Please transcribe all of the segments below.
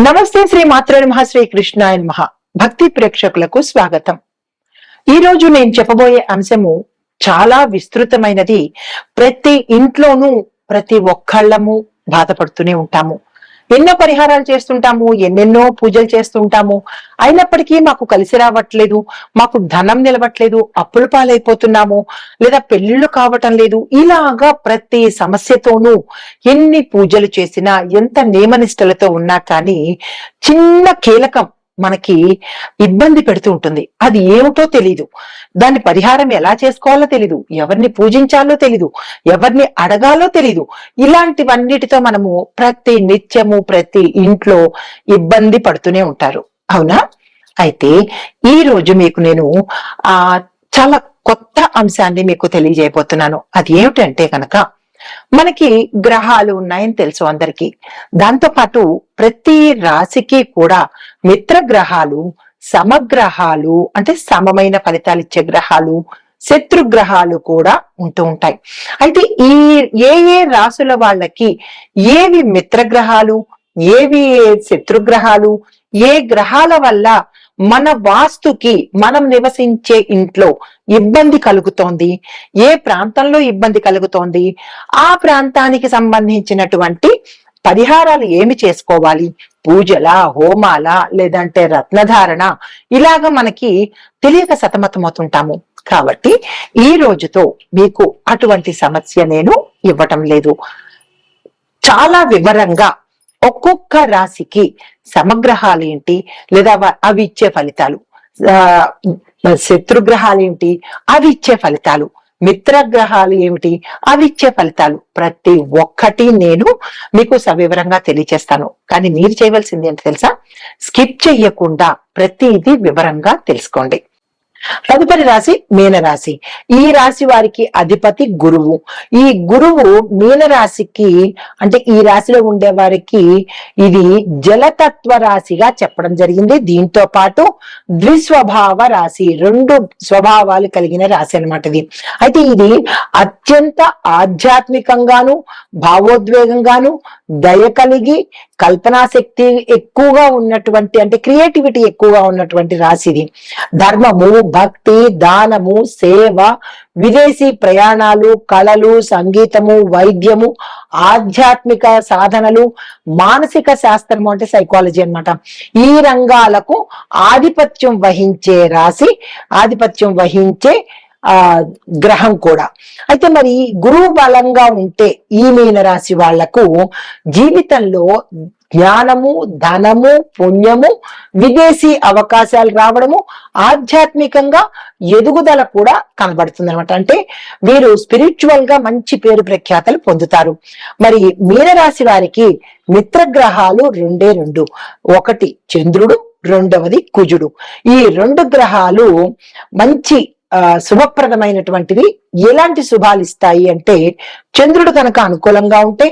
నమస్తే. శ్రీ మాత్రే నమః. శ్రీ కృష్ణాయ నమః. భక్తి ప్రేక్షకులకు స్వాగతం. ఈ రోజు నేను చెప్పబోయే అంశము చాలా విస్తృతమైనది. ప్రతి ఇంట్లోనూ ప్రతి ఒక్కళ్ళము బాధపడుతూనే ఉంటాము. ఎన్నో పరిహారాలు చేస్తుంటాము, ఎన్నెన్నో పూజలు చేస్తుంటాము. అయినప్పటికీ మాకు కలిసి రావట్లేదు, మాకు ధనం నిలవట్లేదు, అప్పుల పాలైపోతున్నాము, లేదా పెళ్లిళ్ళు కావటం లేదు. ఇలాగా ప్రతి సమస్యతోనూ ఎన్ని పూజలు చేసినా, ఎంత నియమనిష్టలతో ఉన్నా కానీ చిన్న కీలకం మనకి ఇబ్బంది పెడుతూ ఉంటుంది. అది ఏమిటో తెలీదు, దాని పరిహారం ఎలా చేసుకోవాలో తెలీదు, ఎవరిని పూజించాలో తెలీదు, ఎవరిని అడగాలో తెలీదు. ఇలాంటివన్నిటితో మనము ప్రతి నిత్యము ప్రతి ఇంట్లో ఇబ్బంది పడుతూనే ఉంటారు, అవునా? అయితే ఈ రోజు మీకు నేను చాలా కొత్త అంశాన్ని మీకు తెలియజేయబోతున్నాను. అది ఏమిటంటే కనుక, మనకి గ్రహాలు ఉన్నాయని తెలుసు అందరికీ. దాంతో పాటు ప్రతి రాశికి కూడా మిత్ర గ్రహాలు, సమగ్రహాలు అంటే సమమైన ఫలితాలు ఇచ్చే గ్రహాలు, శత్రుగ్రహాలు కూడా ఉంటూ ఉంటాయి. అయితే ఏ ఏ రాసుల వాళ్ళకి ఏవి మిత్రగ్రహాలు, ఏవి శత్రుగ్రహాలు, ఏ గ్రహాల వల్ల మన వాస్తుకి, మనం నివసించే ఇంట్లో ఇబ్బంది కలుగుతోంది, ఏ ప్రాంతంలో ఇబ్బంది కలుగుతోంది, ఆ ప్రాంతానికి సంబంధించినటువంటి పరిహారాలు ఏమి చేసుకోవాలి, పూజల, హోమాల, లేదంటే రత్నధారణ, ఇలాగ మనకి తెలియక సతమతమవుతుంటాము. కాబట్టి ఈ రోజుతో మీకు అటువంటి సమస్య నేను ఇవ్వటం లేదు. చాలా వివరంగా ఒక్కొక్క రాశికి సమగ్రహాలు ఏంటి, లేదా అవి ఇచ్చే ఫలితాలు, శత్రుగ్రహాలు ఏంటి, అవి ఇచ్చే ఫలితాలు, మిత్రగ్రహాలు ఏమిటి, అవి ఇచ్చే ఫలితాలు, ప్రతి ఒక్కటి నేను మీకు సవివరంగా తెలియచేస్తాను. కానీ మీరు చేయవలసింది ఏంటి తెలుసా? స్కిప్ చెయ్యకుండా ప్రతిదీ వివరంగా తెలుసుకోండి. తదుపరి రాశి మీనరాశి. ఈ రాశి వారికి అధిపతి గురువు. ఈ గురువు మీనరాశికి, అంటే ఈ రాశిలో ఉండే వారికి ఇది జలతత్వ రాశిగా చెప్పడం జరిగింది. దీంతో పాటు ద్విస్వభావ రాశి, రెండు స్వభావాలు కలిగిన రాశి అన్నమాట ఇది. అయితే ఇది అత్యంత ఆధ్యాత్మికంగాను, భావోద్వేగంగాను, దయ కలిగి, కల్పనా శక్తి ఎక్కువగా ఉన్నటువంటి, అంటే క్రియేటివిటీ ఎక్కువగా ఉన్నటువంటి రాశి ఇది. ధర్మము, భక్తి, దానము, సేవ, విదేశీ ప్రయాణాలు, కళలు, సంగీతము, వైద్యము, ఆధ్యాత్మిక సాధనలు, మానసిక శాస్త్రము అంటే సైకాలజీ అన్నమాట. ఈ రంగాలకు ఆధిపత్యం వహించే రాశి, ఆధిపత్యం వహించే గ్రహం కూడా. అయితే మరి గురువు బలంగా ఉంటే ఈ మీన రాశి వాళ్లకు జీవితంలో జ్ఞానము, ధనము, పుణ్యము, విదేశీ అవకాశాలు రావడము, ఆధ్యాత్మికంగా ఎదుగుదల కూడా కనబడుతుంది అనమాట. అంటే వీరు స్పిరిచువల్ గా మంచి పేరు ప్రఖ్యాతలు పొందుతారు. మరి మీనరాశి వారికి మిత్రగ్రహాలు రెండే రెండు. ఒకటి చంద్రుడు, రెండవది కుజుడు. ఈ రెండు గ్రహాలు మంచి శుభప్రదమైనటువంటివి. ఎలాంటి శుభాలు ఇస్తాయి అంటే, చంద్రుడు కనుక అనుకూలంగా ఉంటే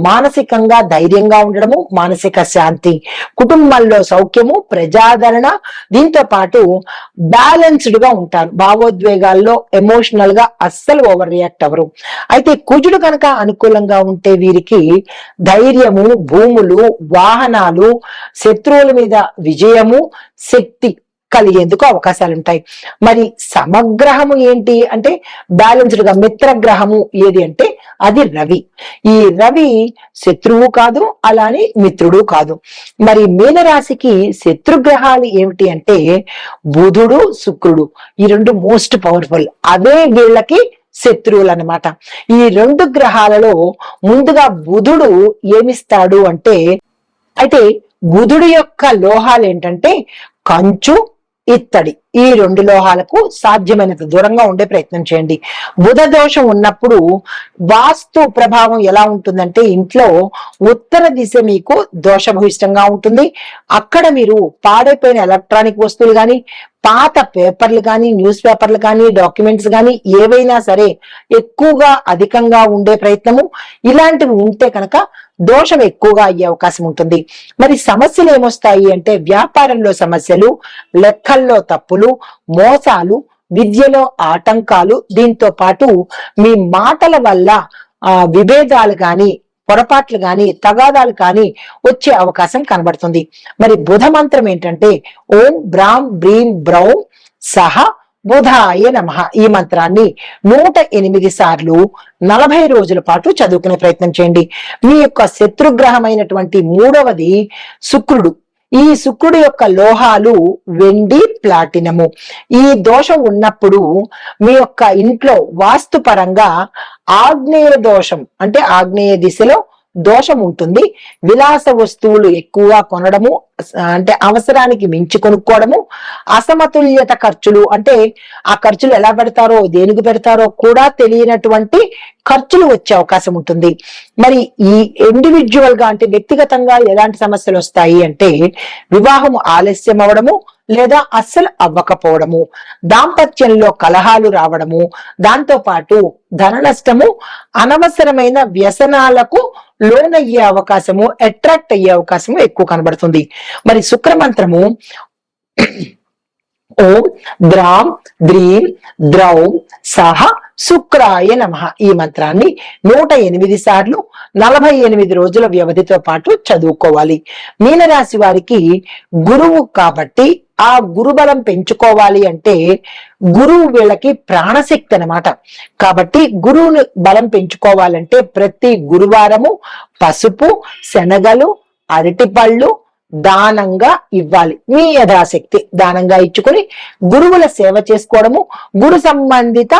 మానసికంగా ధైర్యంగా ఉండడము, మానసిక శాంతి, కుటుంబంలో సౌఖ్యము, ప్రజాదరణ, దీంతో పాటు బ్యాలెన్స్డ్ గా ఉంటారు. భావోద్వేగాల్లో ఎమోషనల్ గా అస్సలు ఓవర్ రియాక్ట్ అవ్వరు. అయితే కుజుడు కనుక అనుకూలంగా ఉంటే వీరికి ధైర్యము, భూములు, వాహనాలు, శత్రువుల మీద విజయము, శక్తి కలిగేందుకు అవకాశాలు ఉంటాయి. మరి సమగ్రహము ఏంటి అంటే, బ్యాలెన్స్డ్ గా మిత్రగ్రహము ఏది అంటే అది రవి. ఈ రవి శత్రువు కాదు, అలానే మిత్రుడు కాదు. మరి మీనరాశికి శత్రుగ్రహాలు ఏమిటి అంటే బుధుడు, శుక్రుడు. ఈ రెండు మోస్ట్ పవర్ఫుల్, అవే వీళ్ళకి శత్రువులు అన్నమాట. ఈ రెండు గ్రహాలలో ముందుగా బుధుడు ఏమిస్తాడు అంటే, అయితే బుధుడు యొక్క లోహాలు ఏంటంటే కంచు, ఇత్తడి. ఈ రెండు లోహాలకు సాధ్యమైనంత దూరంగా ఉండే ప్రయత్నం చేయండి. బుధ దోషం ఉన్నప్పుడు వాస్తు ప్రభావం ఎలా ఉంటుందంటే, ఇంట్లో ఉత్తర దిశ మీకు దోషభూయిష్టంగా ఉంటుంది. అక్కడ మీరు పాడైపోయిన ఎలక్ట్రానిక్ వస్తువులు కానీ, పాత పేపర్లు కానీ, న్యూస్ పేపర్లు కానీ, డాక్యుమెంట్స్ కానీ ఏవైనా సరే ఎక్కువగా అధికంగా ఉండే ప్రయత్నము, ఇలాంటివి ఉంటే కనుక దోషం ఎక్కువగా అయ్యే అవకాశం ఉంటుంది. మరి సమస్యలు ఏమొస్తాయి అంటే, వ్యాపారంలో సమస్యలు, లెక్కల్లో తప్పులు, మోసాలు, విద్యలో ఆటంకాలు, దీంతో పాటు మీ మాటల వల్ల విభేదాలు గాని, పొరపాట్లు గాని తగాదాలు కానీ వచ్చే అవకాశం కనబడుతుంది. మరి బుధ మంత్రం ఏంటంటే ఓం బ్రాం బ్రీం బ్రౌం సహ బుధాయ నమః. ఈ మంత్రాన్ని 108 సార్లు 40 రోజుల పాటు చదువుకునే ప్రయత్నం చేయండి. మీ యొక్క శత్రుగ్రహమైనటువంటి 3వది శుక్రుడు. ఈ శుక్రుడు యొక్క లోహాలు వెండి, ప్లాటినము. ఈ దోషం ఉన్నప్పుడు మీ యొక్క ఇంట్లో వాస్తు పరంగా ఆగ్నేయ దోషం అంటే ఆగ్నేయ దిశలో దోషం ఉంటుంది. విలాస వస్తువులు ఎక్కువగా కొనడము అంటే అవసరానికి మించి కొనుక్కోవడము, అసమతుల్యత ఖర్చులు అంటే ఆ ఖర్చులు ఎలా పెడతారో దేనికి పెడతారో కూడా తెలియనటువంటి ఖర్చులు వచ్చే అవకాశం ఉంటుంది. మరి ఈ ఇండివిజువల్ గా అంటే వ్యక్తిగతంగా ఎలాంటి సమస్యలు వస్తాయి అంటే వివాహం ఆలస్యం అవడము లేదా అస్సలు అవ్వకపోవడము, దాంపత్యంలో కలహాలు రావడము, దాంతో పాటు ధన నష్టము, అనవసరమైన వ్యసనాలకు లోనయ్యే అవకాశము, అట్రాక్ట్ అయ్యే అవకాశము ఎక్కువ కనబడుతుంది. మరి శుక్రమంత్రము ఓం ద్రాం ద్రీం ద్రౌం సహ శుక్రాయ నమః. ఈ మంత్రాన్ని 108 సార్లు 48 రోజుల వ్యవధితో పాటు చదువుకోవాలి. మీనరాశి వారికి గురువు కాబట్టి ఆ గురుబలం పెంచుకోవాలి అంటే గురువు వీళ్ళకి ప్రాణశక్తి అన్నమాట. కాబట్టి గురువుని బలం పెంచుకోవాలంటే ప్రతి గురువారము పసుపు, శనగలు, అరటిపళ్ళు దానంగా ఇవ్వాలి. మీ యథాశక్తి దానంగా ఇచ్చుకొని గురువుల సేవ చేసుకోవడము, గురు సంబంధిత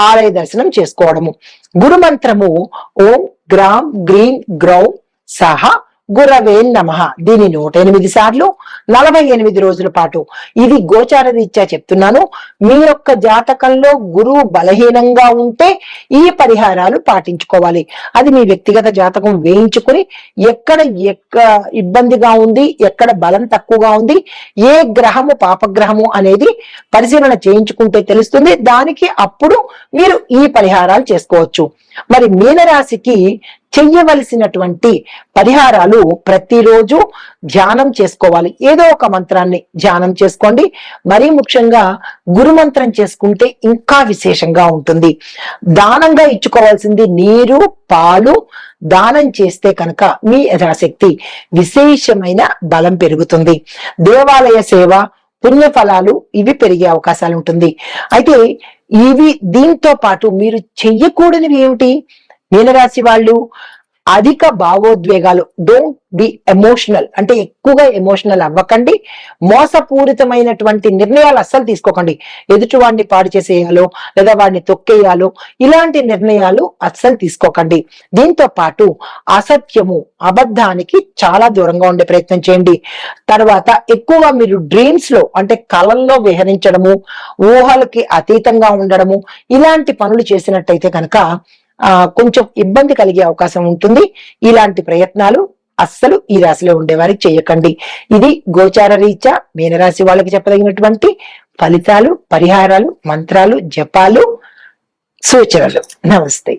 ఆలయ దర్శనం చేసుకోవడము. గురు మంత్రము ఓం గ్రాం గ్రీం గ్రౌం సహ గురవే నమః. దీని 108 సార్లు 48 రోజుల పాటు. ఇది గోచార రీత్యా చెప్తున్నాను. మీ యొక్క జాతకంలో గురువు బలహీనంగా ఉంటే ఈ పరిహారాలు పాటించుకోవాలి. అది మీ వ్యక్తిగత జాతకం వేయించుకుని ఎక్కడ ఇబ్బందిగా ఉంది, ఎక్కడ బలం తక్కువగా ఉంది, ఏ గ్రహము పాపగ్రహము అనేది పరిశీలన చేయించుకుంటే తెలుస్తుంది. దానికి అప్పుడు మీరు ఈ పరిహారాలు చేసుకోవచ్చు. మరి మీనరాశికి చెయ్యవలసినటువంటి పరిహారాలు ప్రతిరోజు ధ్యానం చేసుకోవాలి. ఏదో ఒక మంత్రాన్ని ధ్యానం చేసుకోండి. మరీ ముఖ్యంగా గురు మంత్రం చేసుకుంటే ఇంకా విశేషంగా ఉంటుంది. దానంగా ఇచ్చుకోవాల్సింది నీరు, పాలు దానం చేస్తే కనుక మీ యథాశక్తి విశేషమైన బలం పెరుగుతుంది. దేవాలయ సేవ, పుణ్యఫలాలు ఇవి పెరిగే అవకాశాలు ఉంటుంది. అయితే దీంతో పాటు మీరు చెయ్యకూడనివి ఏమిటి? మీనరాశి వాళ్ళు అధిక భావోద్వేగాలు, డోంట్ బి ఎమోషనల్ అంటే ఎక్కువగా ఎమోషనల్ అవ్వకండి. మోసపూరితమైనటువంటి నిర్ణయాలు అస్సలు తీసుకోకండి. ఎదుటి వాడిని పాడు చేసేయాలో లేదా వాడిని తొక్కేయాలో ఇలాంటి నిర్ణయాలు అస్సలు తీసుకోకండి. దీంతో పాటు అసత్యము, అబద్ధానికి చాలా దూరంగా ఉండే ప్రయత్నం చేయండి. తర్వాత ఎక్కువగా మీరు డ్రీమ్స్ లో అంటే కలల్లో విహరించడము, ఊహలకి అతీతంగా ఉండడము ఇలాంటి పనులు చేసినట్టయితే కనుక కొంచెం ఇబ్బంది కలిగే అవకాశం ఉంటుంది. ఇలాంటి ప్రయత్నాలు అస్సలు ఈ రాశిలో ఉండేవారికి చేయకండి. ఇది గోచార రీత్యా మీనరాశి వాళ్ళకి చెప్పదగినటువంటి ఫలితాలు, పరిహారాలు, మంత్రాలు, జపాలు, సూచనలు. నమస్తే.